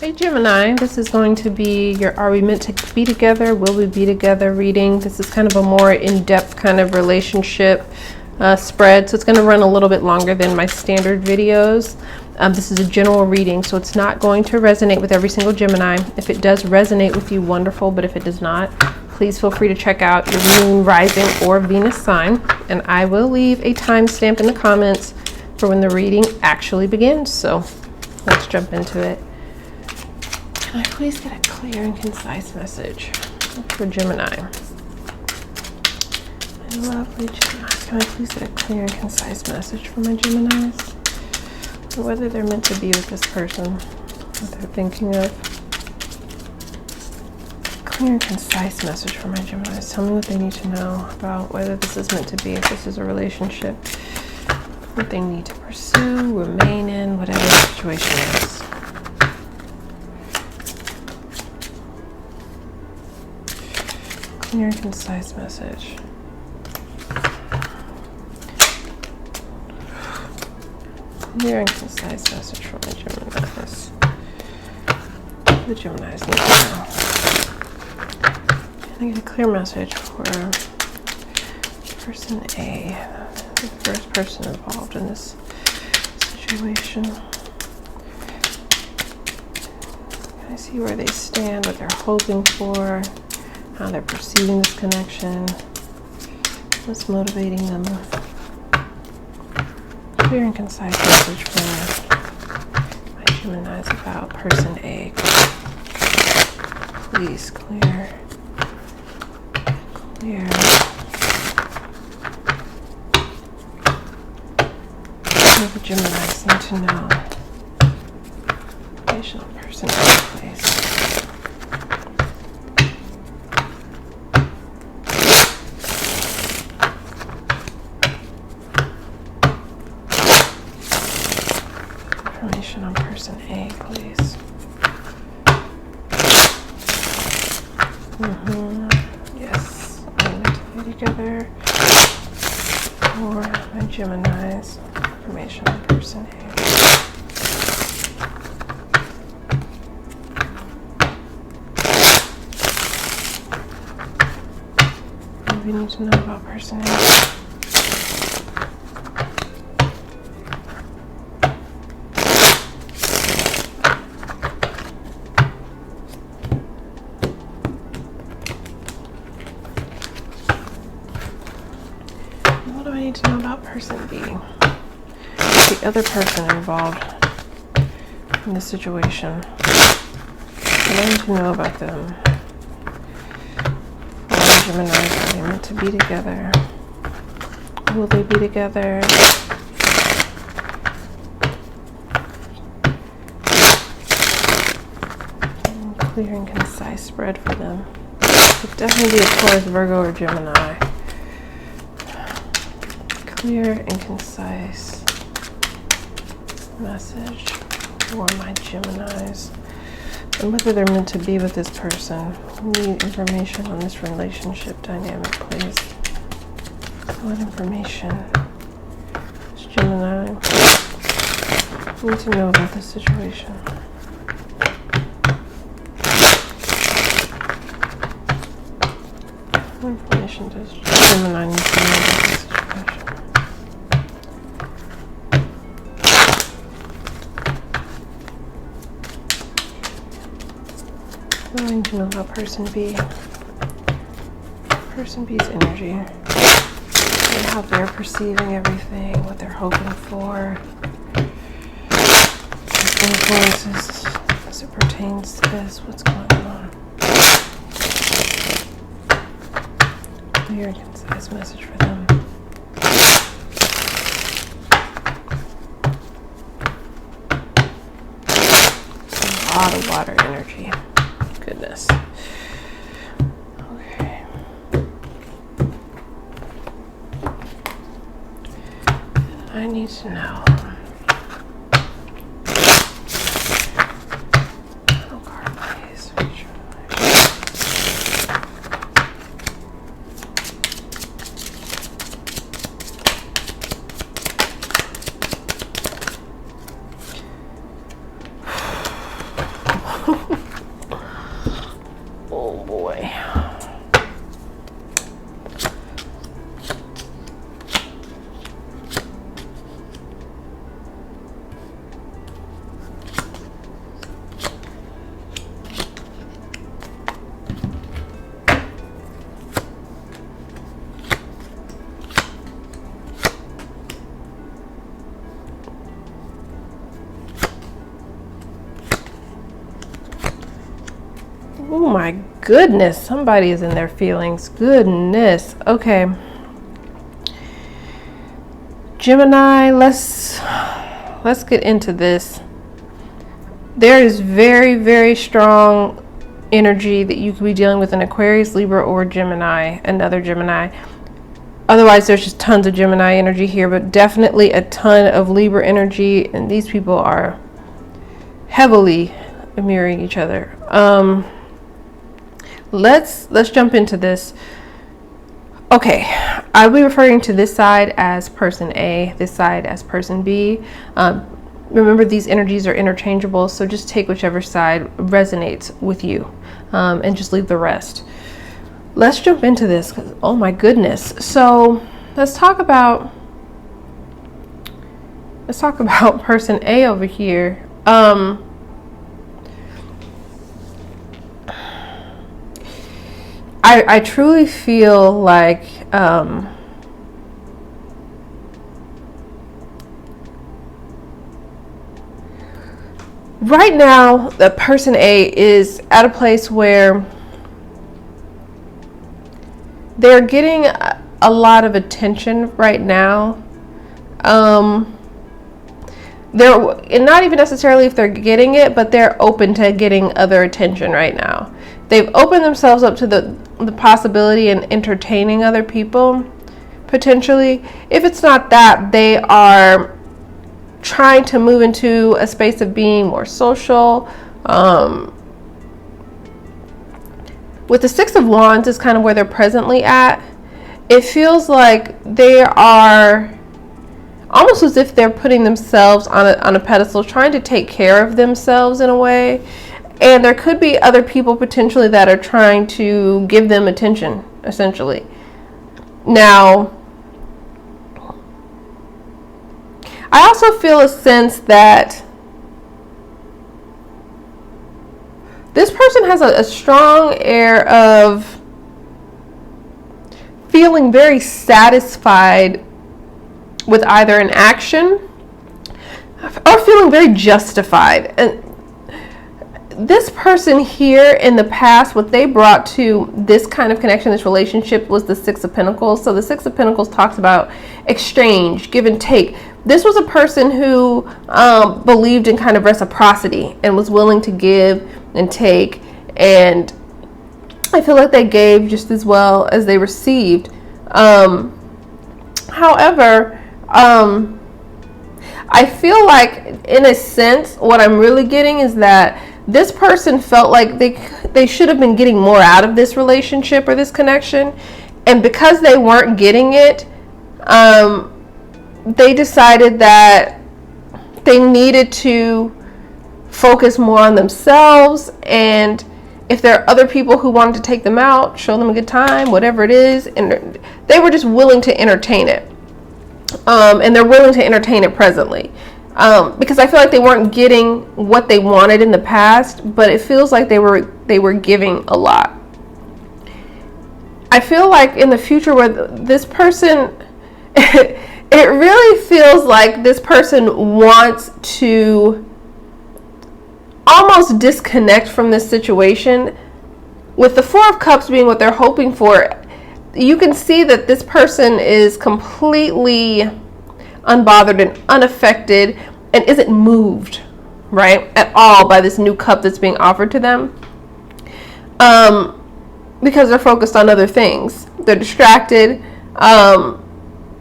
Hey Gemini, this is going to be your Are We Meant to Be Together? Will We Be Together reading. This is kind of a more in-depth kind of relationship spread, so it's going to run a little bit longer than my standard videos. This is a general reading, so it's not going to resonate with every single Gemini. If it does resonate with you, wonderful, but if it does not, please feel free to check out your moon, rising, or Venus sign, and I will leave a timestamp in the comments for when the reading actually begins. So let's jump into it. Can I please get a clear and concise message for Gemini? My lovely Gemini. Can I please get a clear and concise message for my Geminis? Whether they're meant to be with this person, what they're thinking of. Clear and concise message for my Geminis. Tell me what they need to know about whether this is meant to be, if this is a relationship, what they need to pursue, remain in, whatever the situation is. Clear and concise message. Clear and concise message from my Geminis. The Geminis need to know. Can I get a clear message for person A, the first person involved in this situation? Can I see where they stand, what they're hoping for, how they're perceiving this connection, what's motivating them? Clear and concise message for my Geminis about person A. Please, clear. Clear. What the Geminis need to know. Information on person A, please. Information on person A, please. Yes, I'm meant to be together. For my Geminis, information on person A. What do we need to know about person A? What do I need to know about person B? The other person involved in this situation. What do I need to know about them? For Gemini, are they meant to be together? Will they be together? Clear and concise spread for them. It's definitely be a Taurus, Virgo, or Gemini. Clear and concise message for my Geminis, and whether they're meant to be with this person. Need information on this relationship dynamic, please. What information does Gemini need to know about this situation? What information does Gemini need to know about this situation? What do I need to know about person B? Person B's energy. And how they're perceiving everything, what they're hoping for. Influences as it pertains to this, what's going on. Clear and concise message for them. A lot of water energy. Goodness. Okay. I need to know. Oh, card, please. Oh my goodness, somebody is in their feelings. Goodness. Okay. Gemini, let's get into this. There is very, very strong energy that you could be dealing with an Aquarius, Libra, or Gemini, another Gemini. Otherwise, there's just tons of Gemini energy here, but definitely a ton of Libra energy, and these people are heavily mirroring each other. Let's jump into this. Okay, I'll be referring to this side as person A, this side as person B. Remember, these energies are interchangeable, so just take whichever side resonates with you, and just leave the rest. Let's jump into this, 'cause, oh my goodness. So let's talk about person A over here. I truly feel like right now the person A is at a place where they're getting a lot of attention right now. They're not even necessarily if they're getting it, but they're open to getting other attention right now. They've opened themselves up to the possibility and entertaining other people, potentially. If it's not that, they are trying to move into a space of being more social. With the Six of Wands is kind of where they're presently at. It feels like they are almost as if they're putting themselves on a pedestal, trying to take care of themselves in a way. And there could be other people potentially that are trying to give them attention, essentially. Now, I also feel a sense that this person has a strong air of feeling very satisfied with either an action or feeling very justified. And this person here in the past, what they brought to this kind of connection, this relationship, was the Six of Pentacles. So the Six of Pentacles talks about exchange, give and take. This was a person who believed in kind of reciprocity and was willing to give and take. And I feel like they gave just as well as they received. However, I feel like, in a sense, what I'm really getting is that this person felt like they should have been getting more out of this relationship or this connection, and because they weren't getting it, they decided that they needed to focus more on themselves, and if there are other people who wanted to take them out, show them a good time, whatever it is, and they were just willing to entertain it. And they're willing to entertain it presently. Because I feel like they weren't getting what they wanted in the past, but it feels like they were giving a lot. I feel like in the future where this person, it really feels like this person wants to almost disconnect from this situation. With the Four of Cups being what they're hoping for, you can see that this person is completely unbothered and unaffected and isn't moved, right, at all by this new cup that's being offered to them, because they're focused on other things. They're distracted by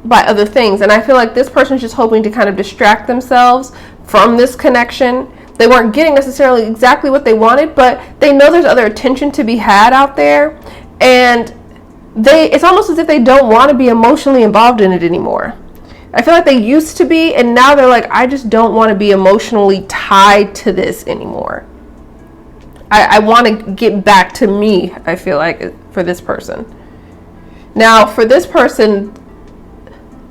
other things, and I feel like this person's just hoping to kind of distract themselves from this connection. They weren't getting necessarily exactly what they wanted, but they know there's other attention to be had out there, and it's almost as if they don't want to be emotionally involved in it anymore. I feel like they used to be, and now they're like, I just don't want to be emotionally tied to this anymore. I want to get back to me, I feel like, for this person. Now, for this person's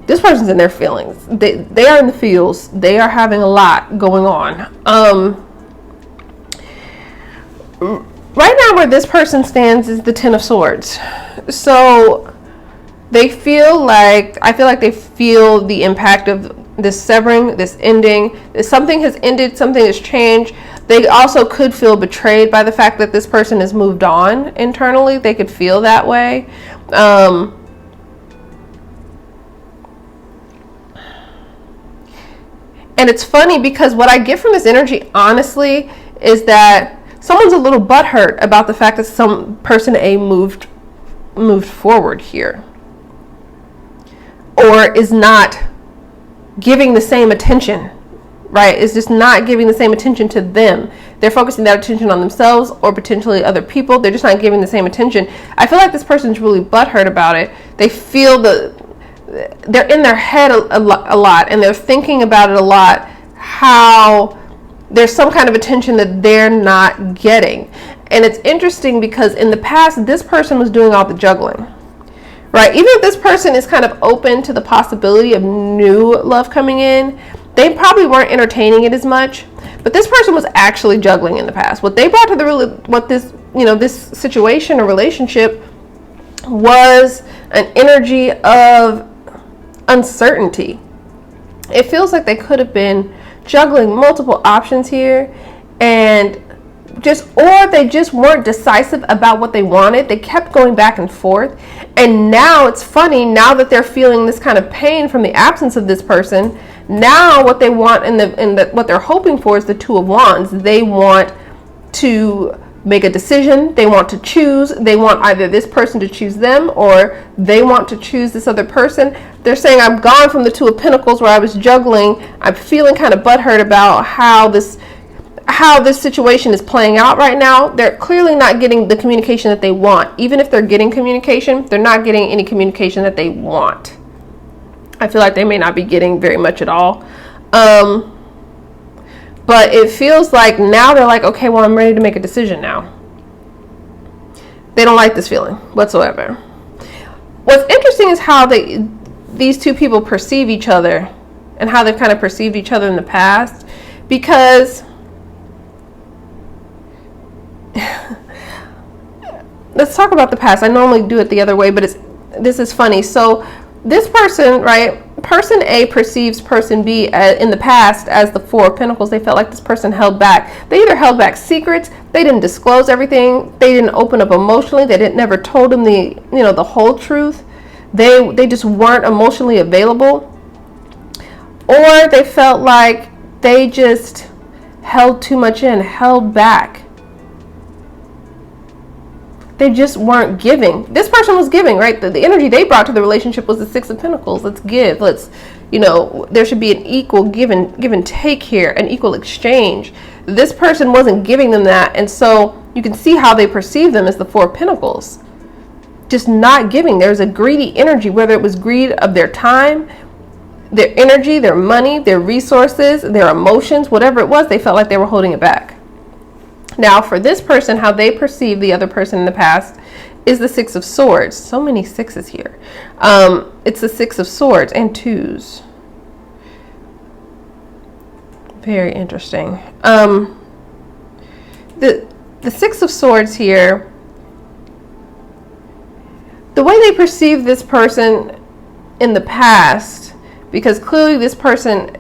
in their feelings. They are in the feels. They are having a lot going on. Right now where this person stands is the Ten of Swords. So I feel like they feel the impact of this severing, this ending. Something has ended, something has changed. They also could feel betrayed by the fact that this person has moved on internally. They could feel that way. And it's funny because what I get from this energy, honestly, is that someone's a little butthurt about the fact that some person A moved forward here, or is not giving the same attention, right? Is just not giving the same attention to them. They're focusing that attention on themselves or potentially other people. They're just not giving the same attention. I feel like this person's really butthurt about it. They feel they're in their head a lot, and they're thinking about it a lot, how there's some kind of attention that they're not getting. And it's interesting because in the past, this person was doing all the juggling, right? Even if this person is kind of open to the possibility of new love coming in, they probably weren't entertaining it as much. But this person was actually juggling in the past. What they brought to this situation or relationship was an energy of uncertainty. It feels like they could have been juggling multiple options here, and or they just weren't decisive about what they wanted. They kept going back and forth. And now it's funny, now that they're feeling this kind of pain from the absence of this person, now what they want what they're hoping for is the Two of Wands. They want to make a decision. They want to choose. They want either this person to choose them, or they want to choose this other person. They're saying, I'm gone from the Two of Pentacles where I was juggling. I'm feeling kind of butthurt about how this situation is playing out right now. They're clearly not getting the communication that they want. Even if they're getting communication, they're not getting any communication that they want. I feel like they may not be getting very much at all. But it feels like now they're like, okay, well, I'm ready to make a decision now. They don't like this feeling whatsoever. What's interesting is how these two people perceive each other, and how they've kind of perceived each other in the past. Because let's talk about the past. I normally do it the other way, but this is funny. So this person, right? Person A perceives person B in the past as the Four of Pentacles. They felt like this person held back. They either held back secrets, they didn't disclose everything, they didn't open up emotionally, they never told them the whole truth. They just weren't emotionally available. Or they felt like they just held too much in, held back. They just weren't giving. This person was giving, right? The energy they brought to the relationship was the Six of Pentacles. Let's give. There should be an equal give and take here, an equal exchange. This person wasn't giving them that. And so you can see how they perceive them as the Four of Pentacles. Just not giving. There's a greedy energy, whether it was greed of their time, their energy, their money, their resources, their emotions, whatever it was, they felt like they were holding it back. Now, for this person, how they perceive the other person in the past is the Six of Swords. So many sixes here. It's the Six of Swords and twos. Very interesting. The Six of Swords here, the way they perceive this person in the past, because clearly this person,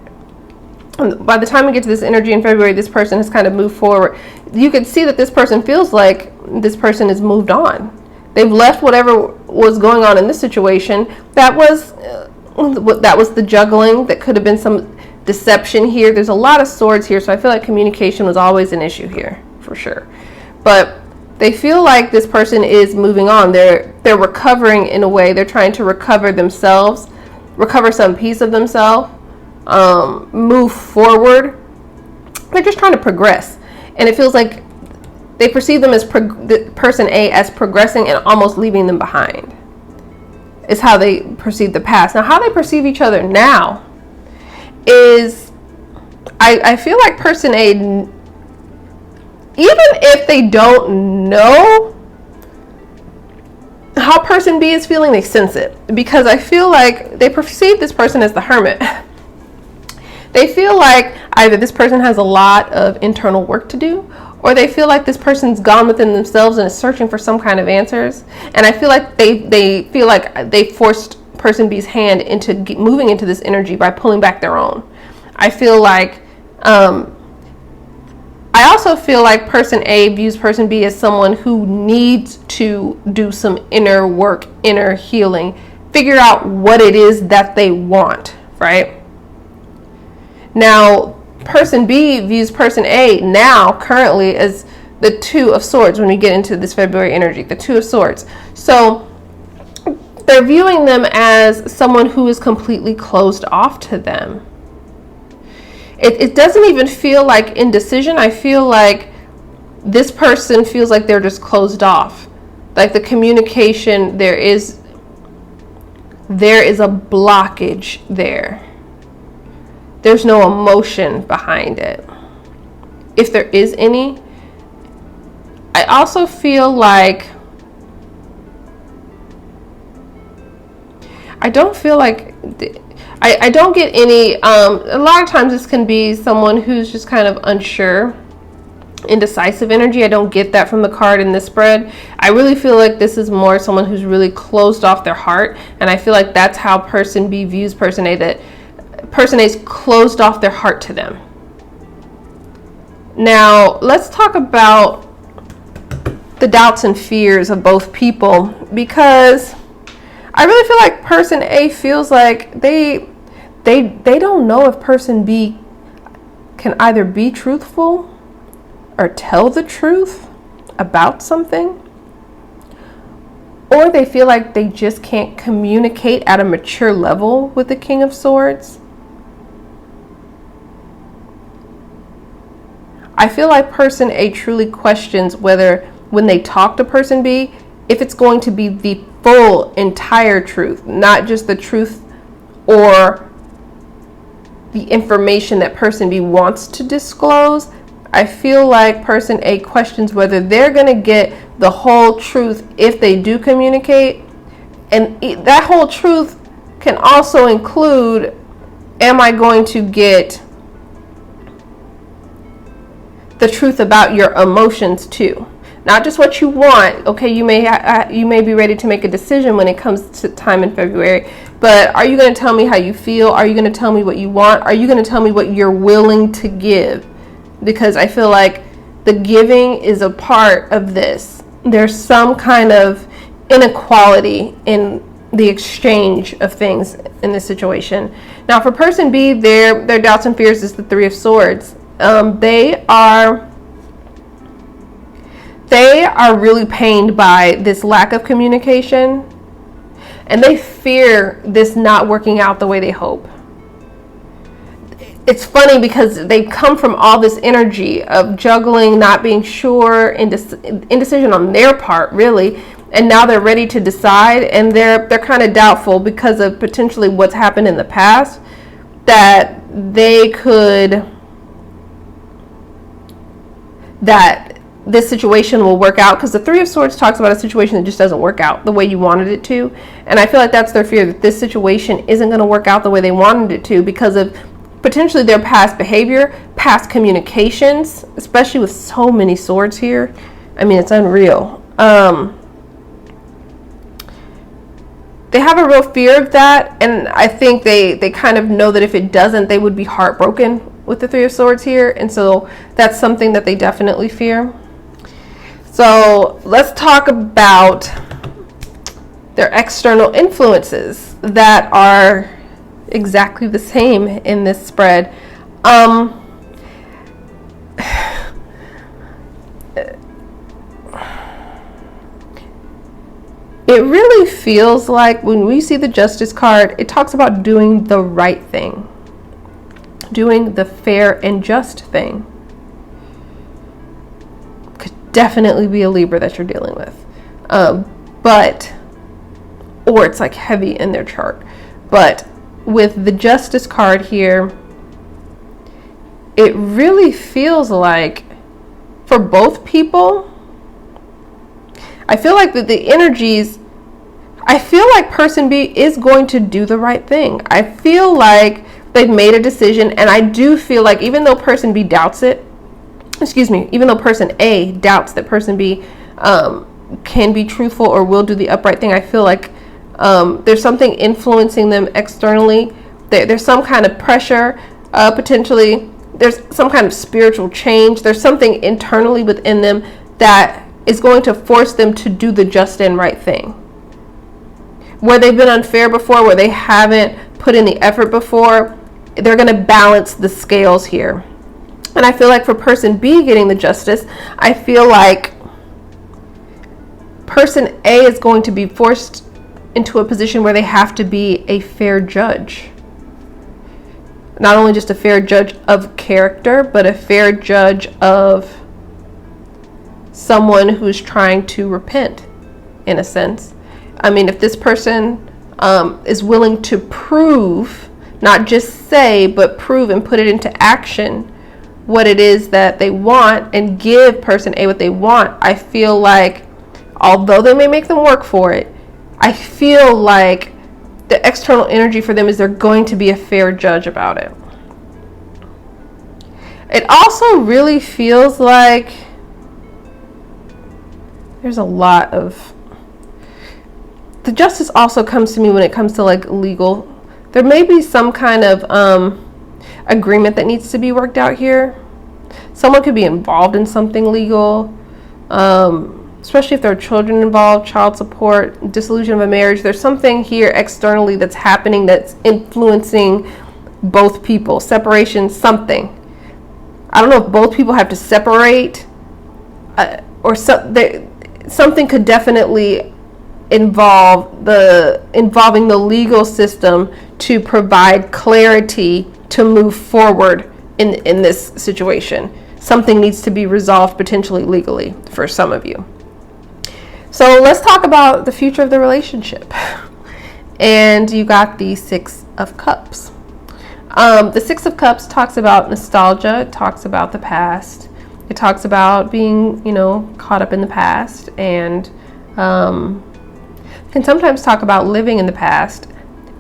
by the time we get to this energy in February, this person has kind of moved forward. You can see that this person feels like this person has moved on. They've left whatever was going on in this situation. That was the juggling. That could have been some deception here. There's a lot of swords here, so I feel like communication was always an issue here, for sure. But they feel like this person is moving on. They're recovering in a way. They're trying to recover themselves, recover some piece of themselves. Move forward. They're just trying to progress, and it feels like they perceive them as person A as progressing and almost leaving them behind. Is how they perceive the past. Now, how they perceive each other now is, I feel like person A, even if they don't know how person B is feeling, they sense it, because I feel like they perceive this person as the Hermit. They feel like either this person has a lot of internal work to do, or they feel like this person's gone within themselves and is searching for some kind of answers. And I feel like they feel like they person B's hand into moving into this energy by pulling back their own. I feel like, I also feel like person A views person B as someone who needs to do some inner work, inner healing, figure out what it is that they want, right? Now, person B views person A now currently as the Two of Swords when we get into this February energy, the Two of Swords. So they're viewing them as someone who is completely closed off to them. It doesn't even feel like indecision. I feel like this person feels like they're just closed off. Like the communication, there is a blockage there. There's no emotion behind it, if there is any. I also feel like I don't get any, a lot of times this can be someone who's just kind of unsure, indecisive energy. I don't get that from the card in this spread. I really feel like this is more someone who's really closed off their heart, and I feel like that's how person B views person A, that person A is closed off their heart to them. Now, let's talk about the doubts and fears of both people, because I really feel like person A feels like they don't know if person B can either be truthful or tell the truth about something, or they feel like they just can't communicate at a mature level with the King of Swords. I feel like person A truly questions whether when they talk to person B, if it's going to be the full, entire truth, not just the truth or the information that person B wants to disclose. I feel like person A questions whether they're going to get the whole truth if they do communicate. And that whole truth can also include, am I going to get the truth about your emotions too? Not just what you want. Okay, you may be ready to make a decision when it comes to time in February, but are you going to tell me how you feel? Are you going to tell me what you want? Are you going to tell me what you're willing to give? Because I feel like the giving is a part of this. There's some kind of inequality in the exchange of things in this situation. Now, for person B, their doubts and fears is the Three of Swords. They are really pained by this lack of communication, and they fear this not working out the way they hope. It's funny because they come from all this energy of juggling, not being sure, indecision on their part, really, and now they're ready to decide, and they're kind of doubtful because of potentially what's happened in the past, that this situation will work out, because the Three of Swords talks about a situation that just doesn't work out the way you wanted it to, and I feel like that's their fear, that this situation isn't going to work out the way they wanted it to because of potentially their past behavior, past communications, especially with so many swords here. I mean, it's unreal. They have a real fear of that, and I think they kind of know that if it doesn't, they would be heartbroken with the Three of Swords here, and so that's something that they definitely fear. So let's talk about their external influences that are exactly the same in this spread. It really feels like when we see the Justice card, it talks about doing the right thing, doing the fair and just thing. Could definitely be a Libra that you're dealing with, or it's like heavy in their chart. But with the Justice card here, it really feels like for both people, I feel like that the energies, I feel like person B is going to do the right thing. I feel like they've made a decision, and I do feel like even though person B doubts it, even though person A doubts that person B can be truthful or will do the upright thing, I feel like There's something influencing them externally. There's some kind of pressure, potentially. There's some kind of spiritual change. There's something internally within them that is going to force them to do the just and right thing. Where they've been unfair before, where they haven't put in the effort before, they're going to balance the scales here. And I feel like for person B getting the justice, I feel like person A is going to be forced into a position where they have to be a fair judge. Not only just a fair judge of character, but a fair judge of someone who's trying to repent, in a sense. I mean, if this person is willing to prove, not just say, but prove and put it into action, what it is that they want, and give person A what they want, I feel like, although they may make them work for it, I feel like the external energy for them is they're going to be a fair judge about it. It also really feels like there's a lot of... The justice also comes to me when it comes to like legal. There may be some kind of agreement that needs to be worked out here. Someone could be involved in something legal, especially if there are children involved, child support, dissolution of a marriage. There's something here externally that's happening that's influencing both people. Separation, something. I don't know if both people have to separate, or something could definitely involving the legal system to provide clarity to move forward in this situation. Something needs to be resolved potentially legally for some of you. So let's talk about the future of the relationship. And you got the Six of Cups. The Six of Cups talks about nostalgia. It talks about the past. It talks about being, caught up in the past, and can sometimes talk about living in the past.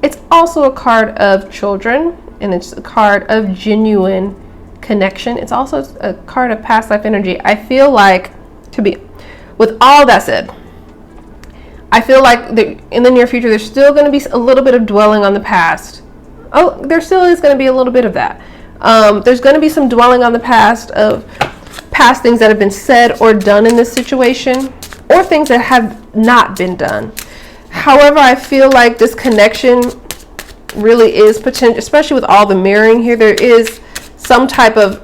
It's also a card of children, and it's a card of genuine connection. It's also a card of past life energy. I feel like, with all that said, I feel like in the near future, there's still going to be a little bit of dwelling on the past. Oh, there still is going to be a little bit of that. There's going to be some dwelling on the past of past things that have been said or done in this situation, or things that have not been done. However, I feel like this connection really is potential, especially with all the mirroring here. There is some type of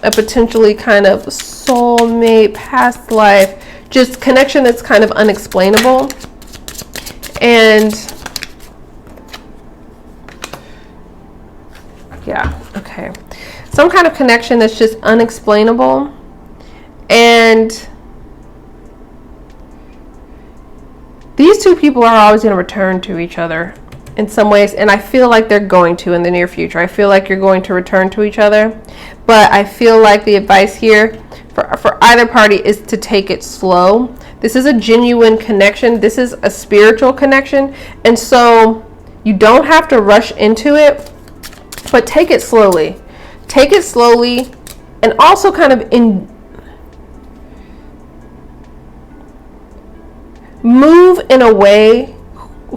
a potentially kind of soulmate, past life, just connection that's kind of unexplainable. And yeah, okay. Some kind of connection that's just unexplainable. And these two people are always going to return to each other in some ways, and I feel like they're going to in the near future. I feel like you're going to return to each other, but I feel like the advice here for either party is to take it slow. This is a genuine connection. This is a spiritual connection, and so you don't have to rush into it, but take it slowly. Take it slowly, and also kind of move in a way,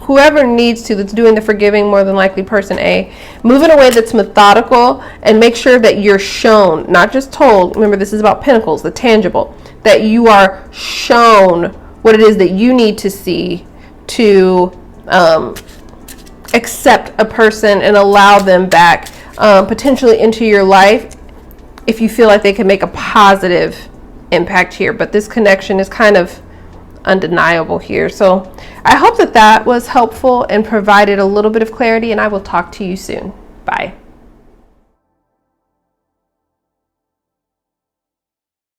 whoever needs to, that's doing the forgiving, more than likely person A, move in a way that's methodical, and make sure that you're shown, not just told. Remember, this is about pentacles, the tangible, that you are shown what it is that you need to see to accept a person and allow them back potentially into your life if you feel like they can make a positive impact here. But this connection is kind of undeniable here. So I hope that was helpful and provided a little bit of clarity, and I will talk to you soon. Bye.